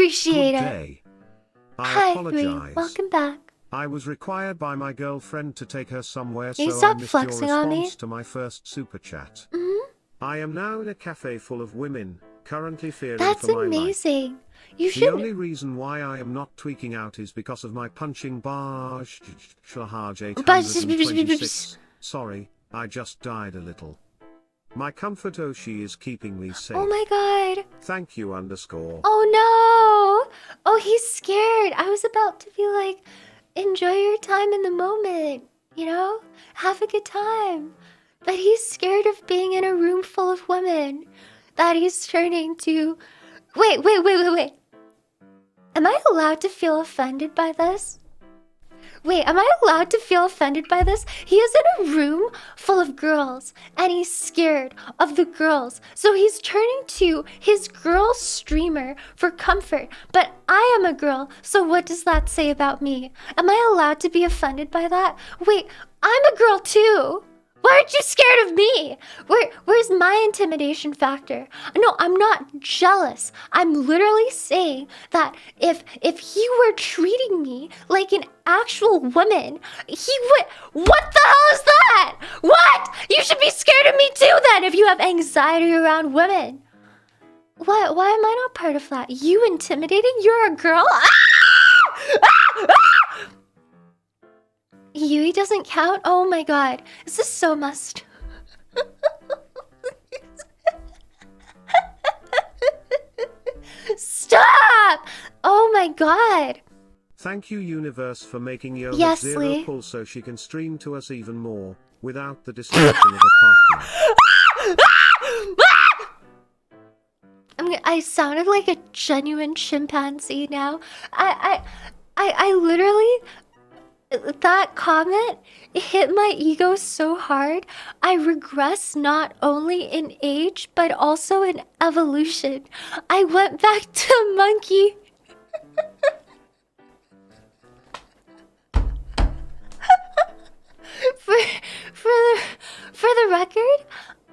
appreciate Good it. day. Hi, apologize. 3. Welcome back. I was required by my girlfriend to take her somewhere, Can you so I stop missed flexing your on me? response to my first super chat. Mm-hmm. I am now in a cafe full of women, currently fearing That's for my life. amazing. You The should. only reason why I am not tweaking out is because of my punching bar. Shahaj 826. Sorry, I just died a little. My comfort Oshi is keeping me safe. Oh my god. Thank you _. Oh no. Oh, he's scared. I was about to be like, enjoy your time in the moment. You know? Have a good time. But he's scared of being in a room full of women. That he's turning to... Wait. Am I allowed to feel offended by this? Wait, am I allowed to feel offended by this? He is in a room full of girls, and he's scared of the girls. So he's turning to his girl streamer for comfort. But I am a girl, so what does that say about me? Am I allowed to be offended by that? Wait, I'm a girl too. Why aren't you scared of me? Where's my intimidation factor? No, I'm not jealous. I'm literally saying that if he were treating me like an actual woman, he would... What the hell is that? What? You should be scared of me too then if you have anxiety around women. Why am I not part of that? You intimidating? You're a girl? Yui doesn't count? Oh my god. This is so must. Stop! Oh my god. Thank you, universe, for making Yo Yes, zero Lee. pull so she can stream to us even more, without the distraction of a partner. I sounded like a genuine chimpanzee now. I literally... That comment hit my ego so hard. I regress not only in age, but also in evolution. I went back to monkey. For the record,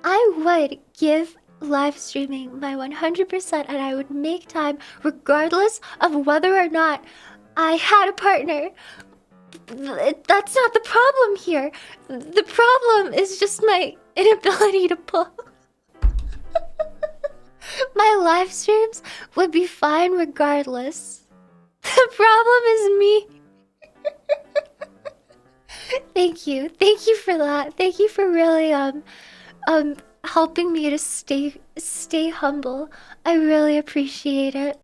I would give live streaming my 100%, and I would make time regardless of whether or not I had a partner. That's not the problem here. The problem is just my inability to pull. My live streams would be fine regardless. The problem is me. Thank you for that. Thank you for really helping me to stay humble. I really appreciate it.